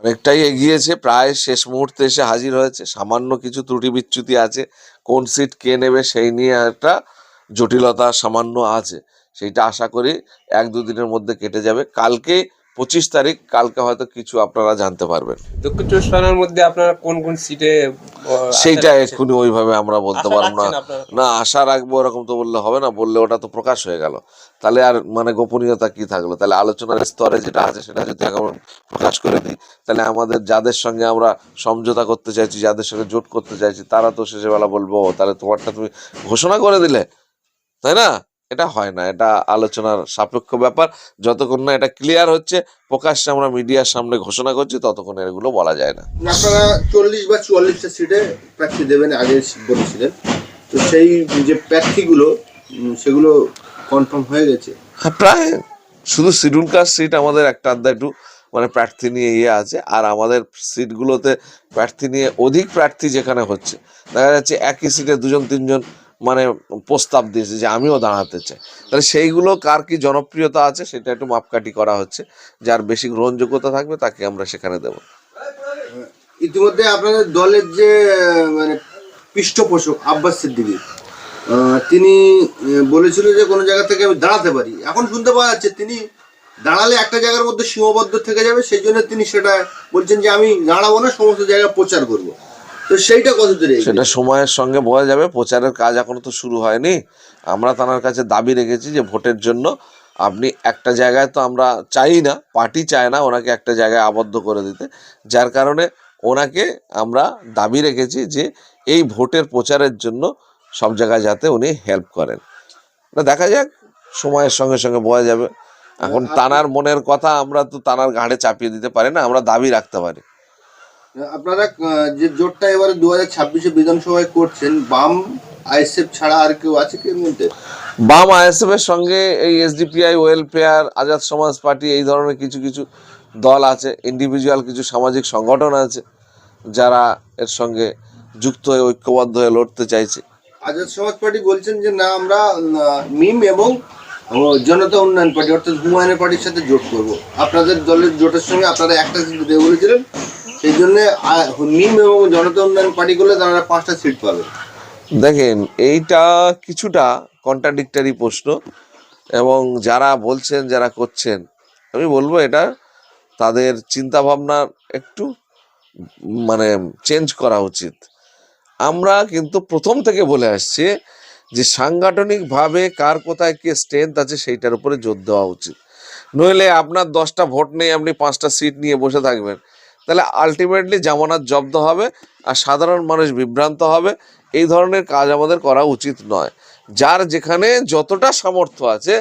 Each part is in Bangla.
অনেকটাই এগিয়েছে, প্রায় শেষ মুহূর্তে এসে হাজির হয়েছে। সামান্য কিছু ত্রুটি বিচ্যুতি আছে, কোন সিট কে নেবে সেই নিয়ে একটা জটিলতা সামান্য আছে। সেইটা আশা করি 1-2 দিনের মধ্যে কেটে যাবে। কালকে 25 তারিখ, কালকে হয়তো কিছু আপনারা জানতে পারবেন। দক্ষিণ চব্বিশ পরগনার মধ্যে আপনারা কোন কোন সিটে সেইটা এক্ষুনি ওইভাবে আমরা বলতে আশা পারবো না। রাখছেন আপনারা? না, আশা রাখবো এরকম তো বললে হবে না, বললে ওটা তো প্রকাশ হয়ে গেল, তাহলে আর মানে গোপনীয়তা কি থাকলো? তাহলে আলোচনার স্তরে যেটা আছে সেটা যদি এখন প্রকাশ করে দিই, তাহলে আমাদের যাদের সঙ্গে আমরা সমঝোতা করতে চাইছি, যাদের সঙ্গে জোট করতে চাইছি, তারা তো শেষে বেলা বলবো "ও, তাহলে তোমারটা তুমি ঘোষণা করে দিলে", তাই না? এটা হয় না, এটা আলোচনার সাপেক্ষ ব্যাপার। যতক্ষণ না এটা ক্লিয়ার হচ্ছে, প্রকাশ্যে আমরা মিডিয়ার সামনে ঘোষণা করছি, ততক্ষণ এগুলো বলা যায় না। আপনারা 40 বা 44টা সিটে প্রার্থী দেবেন আগে বলেছিলেন, তো সেই যে প্রার্থীগুলো সেগুলো কনফার্ম হয়ে গেছে? হ্যাঁ, প্রায় শুধু শিডিউল কাস্ট সিট আমাদের একটা আধটা একটু মানে প্রার্থী নিয়ে আছে, আর আমাদের সিটগুলোতে প্রার্থী নিয়ে অধিক প্রার্থী যেখানে হচ্ছে, দেখা যাচ্ছে একই সিটে 2-3 জন মানে প্রস্তাব দিয়েছে যে আমিও দাঁড়াতে চাই, তাহলে সেইগুলো কার কি জনপ্রিয়তা আছে সেটা একটু মাপকাঠি করা হচ্ছে। যার বেশি গ্রহণযোগ্যতা থাকবে তাকে আমরা সেখানে দেবো। ইতিমধ্যে আপনাদের দলের যে মানে পৃষ্ঠপোষক আব্বাস সিদ্দিকী, তিনি বলেছিল যে কোনো জায়গা থেকে আমি দাঁড়াতে পারি। এখন শুনতে পাওয়া যাচ্ছে তিনি দাঁড়ালে একটা জায়গার মধ্যে সীমাবদ্ধ থেকে যাবে, সেই জন্য তিনি সেটা বলছেন যে আমি দাঁড়াবো না, সমস্ত জায়গায় প্রচার করব। তো সেইটা কত দূরে? সেটা সময়ের সঙ্গে বোঝা যাবে, প্রচারের কাজ এখনো তো শুরু হয়নি। আমরা তার কাছে দাবি রেখেছি যে ভোটের জন্য আপনি একটা জায়গায়, তো আমরা চাই না, পার্টি চায় না ওনাকে একটা জায়গায় আবদ্ধ করে দিতে, যার কারণে ওনাকে আমরা দাবি রেখেছি যে এই ভোটের প্রচারের জন্য সব জায়গায় যাতে উনি হেল্প করেন। দেখা যাক, সময়ের সঙ্গে সঙ্গে বোঝা যাবে। এখন তানার মনের কথা আমরা তো তানার ঘাড়ে চাপিয়ে দিতে পারি না, আমরা দাবি রাখতে পারি। আপনারা যে জোটটা এবারে 2026-এ বিধানসভায় করছেন, বাম আইএসএফ ছাড়া আর কেউ আছে কি এর মধ্যে? বাম আইএসএফ এর সঙ্গে এই এসডিপিআই, ওয়েলফেয়ার, আজাদ সমাজ পার্টি, এই ধরনের কিছু কিছু দল আছে, ইন্ডিভিজুয়াল কিছু সামাজিক সংগঠন আছে যারা এর সঙ্গে যুক্ত হয়ে ঐক্যবদ্ধ হয়ে লড়তে চাইছে। আজাদ সমাজ পার্টি বলছেন যে না, আমরা মিম এবং জনতা উন্নয়ন পার্টি অর্থাৎ হুমায়ুনের পার্টির সাথে জোট করব। আপনাদের দলের জোটের সঙ্গে আপনারা একটা সিট দেবে বলেছিলেন, সেই জন্য মিম এবং জনতা উন্নয়ন পার্টি করলে তারা 5টা সিট পাবে। দেখেন, এইটা কিছুটা কন্ট্রাডিক্টরি প্রশ্ন, এবং যারা বলছেন, যারা করছেন, আমি বলবো এটা তাদের চিন্তা ভাবনা একটু মানে চেঞ্জ করা উচিত। আমরা কিন্তু প্রথম থেকে বলে আসছি যে সাংগঠনিকভাবে কার কোথায় কে স্ট্রেংথ আছে সেইটার উপরে জোর দেওয়া উচিত। নইলে আপনার 10টা ভোট নেই, আপনি 5টা সিট নিয়ে বসে থাকবেন, তাহলে আলটিমেটলি জামানত জব্দ হবে আর সাধারণ মানুষ বিভ্রান্ত হবে। এই ধরনের কাজ আমাদের করা উচিত নয়। যার যেখানে যতটা সামর্থ্য আছে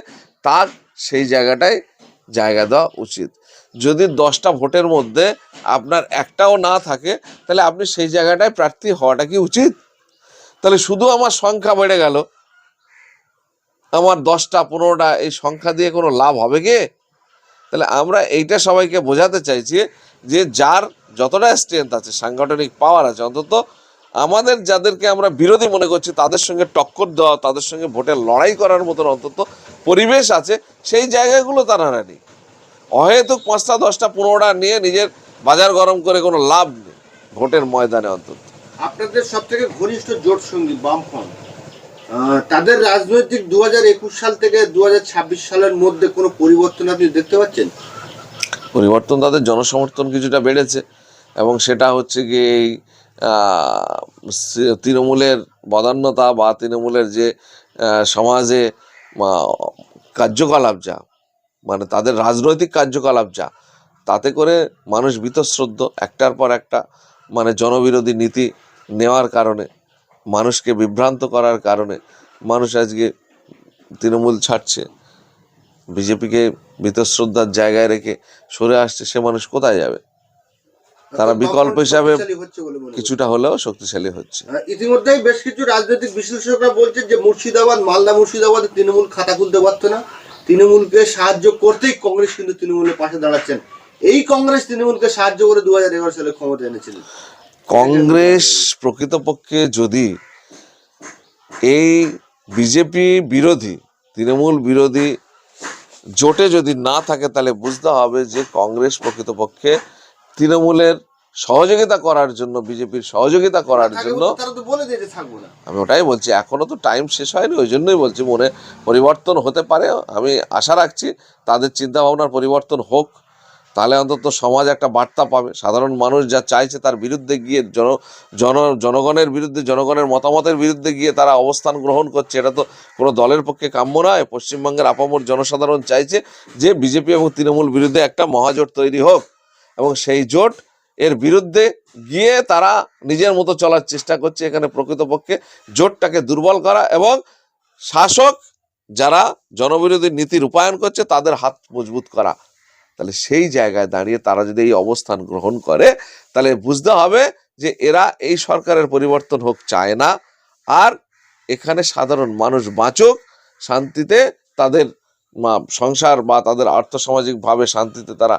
তার সেই জায়গাটায় জায়গা দেওয়া উচিত। যদি 10টা ভোটের মধ্যে আপনার একটাও না থাকে, তাহলে আপনি সেই জায়গাটায় প্রার্থী হওয়াটা কি উচিত? তাহলে শুধু আমার সংখ্যা বেড়ে গেল, আমার 10টা 15টা, এই সংখ্যা দিয়ে কোনো লাভ হবে কি? তাহলে আমরা এইটা সবাইকে বোঝাতে চাইছি যে যার যতটা স্ট্রেংথ আছে, সাংগঠনিক পাওয়ার আছে, অন্তত আমাদের যাদেরকে আমরা বিরোধী মনে করছি তাদের সঙ্গে টক্কর দেওয়া, তাদের সঙ্গে ভোটে লড়াই করার মতন অন্তত পরিবেশ আছে, সেই জায়গাগুলো তারা নেই। অহেতুক 5টা 10টা 15টা নিয়ে নিজের বাজার গরম করে কোনো লাভ নেই ভোটের ময়দানে। অন্তত আপনাদের সব থেকে ঘনিষ্ঠ জোট সঙ্গী বামফ্রন্ট, তাদের রাজনৈতিক 2021 সাল থেকে 2026 সালের মধ্যে কোনো পরিবর্তন আপনি দেখতে পাচ্ছেন? পরিবর্তন, তাদের জনসমর্থন কিছুটা বেড়েছে, এবং সেটা হচ্ছে কি এই তৃণমূলের বদান্যতা বা তৃণমূলের যে সমাজে কার্যকলাপ যা, মানে তাদের রাজনৈতিক কার্যকলাপ যা, তাতে করে মানুষ বীতশ্রদ্ধ, একটার পর একটা মানে জনবিরোধী নীতি নেওয়ার কারণে, মানুষকে বিভ্রান্ত করার কারণে মানুষ আজকে তৃণমূল ছাড়ছে, বিজেপিকে বীতশ্রদ্ধার জায়গায় রেখে সরে আসছে। সে মানুষ কোথায় যাবে? তারা বিকল্প হিসাবে কিছুটা হলেও শক্তিশালী হচ্ছে। ইতিমধ্যেই বেশ কিছু রাজনৈতিক বিশ্লেষকরা বলছেন যে মুর্শিদাবাদ, মালদা মুর্শিদাবাদে তৃণমূল খাতা খুলতে পারতো না, তৃণমূলকে সাহায্য করতেই কংগ্রেস কিন্তু তৃণমূলের পাশে দাঁড়াচ্ছেন। এই কংগ্রেস তৃণমূলকে সাহায্য করে 2011 সালে ক্ষমতা এনেছিল। কংগ্রেস প্রকৃতপক্ষে যদি এই বিজেপি বিরোধী, তৃণমূল বিরোধী জোটে যদি না থাকে, তাহলে বুঝতে হবে যে কংগ্রেস প্রকৃতপক্ষে তৃণমূলের সহযোগিতা করার জন্য, বিজেপির সহযোগিতা করার থাকে জন্য, বলতে তারা তো বলে দিয়েছে থাকবো না। আমি ওটাই বলছি, এখনো তো টাইম শেষ হয়নি, ওই জন্যই বলছি মনে পরিবর্তন হতে পারে। আমি আশা রাখছি তাদের চিন্তা ভাবনার পরিবর্তন হোক, তাহলে অন্তত সমাজ একটা বার্তা পাবে। সাধারণ মানুষ যা চাইছে তার বিরুদ্ধে গিয়ে জনগণের বিরুদ্ধে, জনগণের মতামতের বিরুদ্ধে গিয়ে তারা অবস্থান গ্রহণ করছে, এটা তো কোনো দলের পক্ষে কাম্য নয়। পশ্চিমবঙ্গের আপামর জনসাধারণ চাইছে যে বিজেপি এবং তৃণমূল বিরুদ্ধে একটা মহাজোট তৈরি হোক, এবং সেই জোট এর বিরুদ্ধে গিয়ে তারা নিজের মতো চলার চেষ্টা করছে। এখানে প্রকৃতপক্ষে জোটটাকে দুর্বল করা এবং শাসক যারা জনবিরোধী নীতি রূপায়ণ করছে তাদের হাত মজবুত করা। তাহলে সেই জায়গায় দাঁড়িয়ে তারা যদি এই অবস্থান গ্রহণ করে, তাহলে বুঝতে হবে যে এরা এই সরকারের পরিবর্তন হোক চায় না, আর এখানে সাধারণ মানুষ বাঁচুক শান্তিতে, তাদের সংসার বা তাদের আর্থসামাজিকভাবে শান্তিতে তারা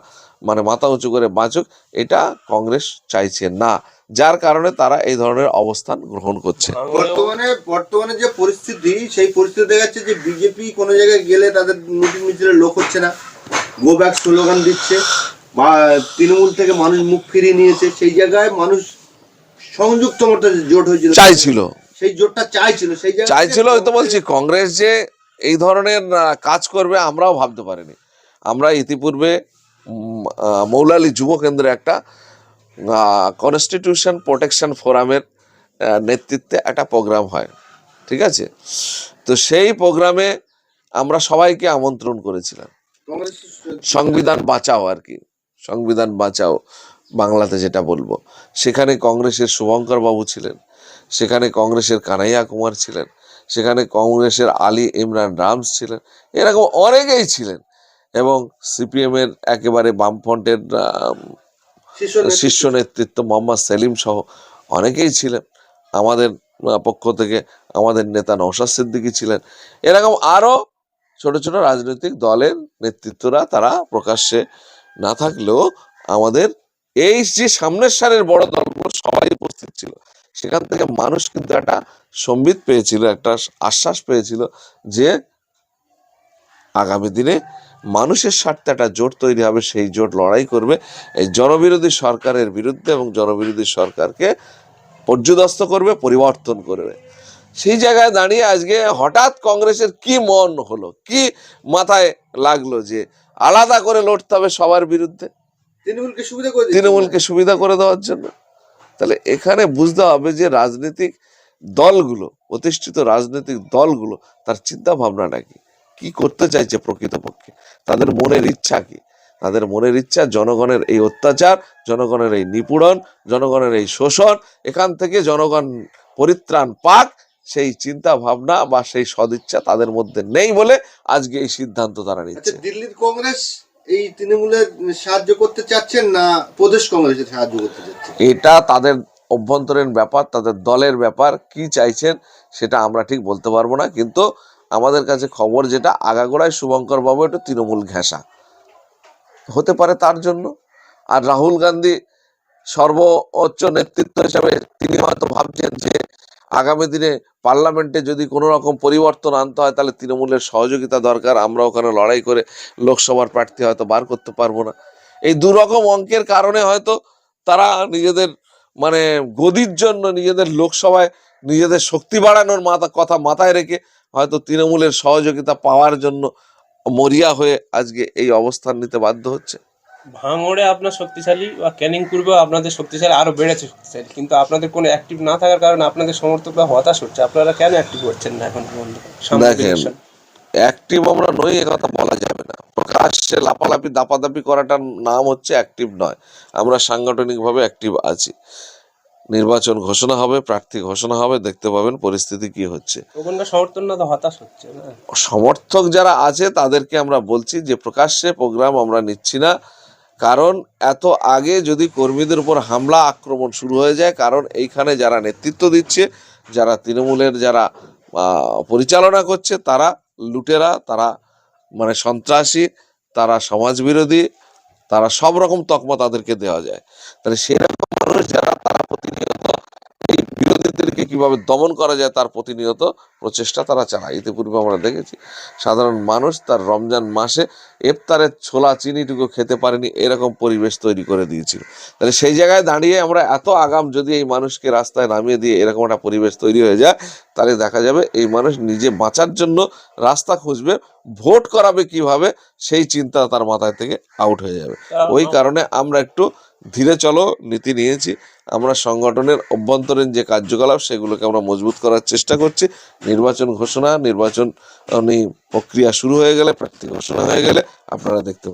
মাথা উঁচু করে বাঁচুক, এটা কংগ্রেস চাইছে না, যার কারণে তারা এই ধরনের অবস্থান গ্রহণ করছে। বর্তমানে যে পরিস্থিতি, সেই পরিস্থিতি দেখা যাচ্ছে যে বিজেপি কোনো জায়গায় গেলে তাদের মিটিং মিছিলের লোক হচ্ছে না, গো ব্যাক স্লোগান দিচ্ছে, বা তৃণমূল থেকে মানুষ মুখ ফিরিয়ে নিয়েছে। সেই জায়গায় মানুষ সংযুক্ত মতো জোট হয়েছিল, চাইছিল, সেই জোটটা চাইছিল, সেই জায়গায় চাইছিল। ওই তো বলছি, কংগ্রেস যে এই ধরনের কাজ করবে আমরাও ভাবতে পারিনি। আমরা ইতিপূর্বে মৌলালী যুব কেন্দ্রে একটা কনস্টিটিউশন প্রোটেকশন ফোরামের নেতৃত্বে একটা প্রোগ্রাম হয়, ঠিক আছে? তো সেই প্রোগ্রামে আমরা সবাইকে আমন্ত্রণ করেছিলাম। কংগ্রেস সংবিধান বাঁচাও, আর কি সংবিধান বাঁচাও বাংলাতে যেটা বলবো। সেখানে কংগ্রেসের শুভঙ্কর বাবু ছিলেন, সেখানে কংগ্রেসের কানাইয়া কুমার ছিলেন, সেখানে কংগ্রেসের আলী ইমরান রামস ছিলেন, এরকম অনেকেই ছিলেন, এবং সিপিএমের একেবারে বামফ্রন্টের শীর্ষ নেতৃত্ব মোহাম্মদ সেলিম সহ অনেকেই ছিলেন। আমাদের পক্ষ থেকে আমাদের নেতা নওশাদ সিদ্দিকী ছিলেন। এরকম আরও ছোট ছোট রাজনৈতিক দলের নেতৃত্বরা তারা প্রকাশ্যে না থাকলেও আমাদের এই যে সামনের সারির বড় দলগুলো সবাই উপস্থিত ছিল। সেখান থেকে মানুষ কিন্তু একটা সম্বিত পেয়েছিল, একটা আশ্বাস পেয়েছিল যে আগামী দিনে মানুষের স্বার্থে একটা জোট তৈরি হবে, সেই জোট লড়াই করবে এই জনবিরোধী সরকারের বিরুদ্ধে এবং জনবিরোধী সরকারকে পর্যুদস্ত করবে, পরিবর্তন করবে। সেই জায়গায় দাঁড়িয়ে আজকে হঠাৎ কংগ্রেসের কি মন হলো, কি মাথায় লাগলো যে আলাদা করে লড়তে হবে সবার বিরুদ্ধে, তৃণমূলকে সুবিধা করে দেওয়ার জন্য? তাহলে এখানে বুঝতে হবে যে রাজনৈতিক দলগুলো, প্রতিষ্ঠিত রাজনৈতিক দলগুলো, তার চিন্তা ভাবনাটা কি, কি করতে চাইছে প্রকৃতপক্ষে, তাদের মনের ইচ্ছা কি। তাদের মনের ইচ্ছা জনগণের এই অত্যাচার, জনগণের এই নিপীড়ন, জনগণের এই শোষণ, এখান থেকে জনগণ পরিত্রাণ পাক, সেই চিন্তা ভাবনা বা সেই সদিচ্ছা তাদের মধ্যে নেই বলে আজকে এই সিদ্ধান্ত তারা নিচ্ছে। দিল্লির কংগ্রেস এই তৃণমূলের সাহায্য করতে চাচ্ছেন না প্রদেশ কংগ্রেসের সাহায্য করতে চাচ্ছেন? এটা তাদের অভ্যন্তরীণ ব্যাপার, তাদের দলের ব্যাপার, কি চাইছেন সেটা আমরা ঠিক বলতে পারবো না। কিন্তু আমাদের কাছে খবর যেটা, আগাগোড়ায় শুভঙ্কর বাবু একটু তৃণমূল ঘেঁষা হতে পারে তার জন্য। আর রাহুল গান্ধী সর্বোচ্চ নেতৃত্ব হিসাবে তিনি হয়তো ভাবছেন যে আগামী দিনে পার্লামেন্টে যদি কোনো রকম পরিবর্তন আনতে হয় তাহলে তৃণমূলের সহযোগিতা দরকার, আমরা ওখানে লড়াই করে লোকসভার প্রার্থী হয়তো বার করতে পারবো না। এই দুরকম অঙ্কের কারণে হয়তো তারা নিজেদের গদির জন্য, নিজেদের লোকসভায় নিজেদের শক্তি বাড়ানোর কথা মাথায় রেখে হয়তো তৃণমূলের সহযোগিতা পাওয়ার জন্য মরিয়া হয়ে আজকে এই অবস্থান নিতে বাধ্য হচ্ছে। ভাঙড়ে আপনার শক্তিশালী বা ক্যানিং পূর্বেও আপনাদের শক্তিশালী আরো বেড়েছে শক্তিশালী, কিন্তু আপনাদের কোনো অ্যাক্টিভ না থাকার কারণে আপনাদের সমর্থকরা হতাশ হচ্ছে। আপনারা কেন অ্যাক্টিভ করছেন না এখন পর্যন্ত? দেখেন, অ্যাক্টিভ আমরা নই এ কথা বলা যাবে না। প্রকাশ্যে লাপালাপি দাপাদাপি করাটার নাম হচ্ছে অ্যাক্টিভ নয়। আমরা সাংগঠনিকভাবে অ্যাক্টিভ আছি। নির্বাচন ঘোষণা হবে, প্রার্থী ঘোষণা হবে, দেখতে পাবেন পরিস্থিতি কি হচ্ছে। ওখানকার সমর্থন না তো হতাশ হচ্ছে না? সমর্থক যারা আছে তাদেরকে আমরা বলছি যে প্রকাশ্যে প্রোগ্রাম আমরা নিচ্ছি না, কারণ এত আগে যদি কর্মীদের উপর হামলা আক্রমণ শুরু হয়ে যায়, কারণ এইখানে যারা নেতৃত্ব দিচ্ছে, যারা তৃণমূলের যারা পরিচালনা করছে, তারা লুটেরা, তারা সন্ত্রাসী, তারা সমাজবিরোধী, তারা সব রকম তকমা তাদেরকে দেওয়া যায়। তাহলে সেরকম মানুষ যারা, তারা প্রতিনিয়ত এই বিরোধীদেরকে কিভাবে দমন করা যায় তার প্রতিনিয়ত প্রচেষ্টা তারা চালায়। ইতিপূর্বে আমরা দেখেছি সাধারণ মানুষ তার রমজান মাসে ইফতারের ছোলা চিনিটুকু খেতে পারেনি, এরকম পরিবেশ তৈরি করে দিয়েছিল। তাহলে সেই জায়গায় দাঁড়িয়ে আমরা এত আগাম যদি এই মানুষকে রাস্তায় নামিয়ে দিয়ে এরকম একটা পরিবেশ তৈরি হয়ে যায়, তাহলে দেখা যাবে এই মানুষ নিজে বাঁচার জন্য রাস্তা খুঁজবে, ভোট করাবে কিভাবে সেই চিন্তা তার মাথায় থেকে আউট হয়ে যাবে। ওই কারণে আমরা একটু ধীরে চলো নীতি নিয়েছি। আমরা সংগঠনের অভ্যন্তরীণ যে কার্যকলাপ সেগুলোকে আমরা মজবুত করার চেষ্টা করছি। নির্বাচন ঘোষণা, নির্বাচনী প্রক্রিয়া শুরু হয়ে গেলে, প্রার্থী ঘোষণা হয়ে গেলে আপনারা দেখতে পাবেন।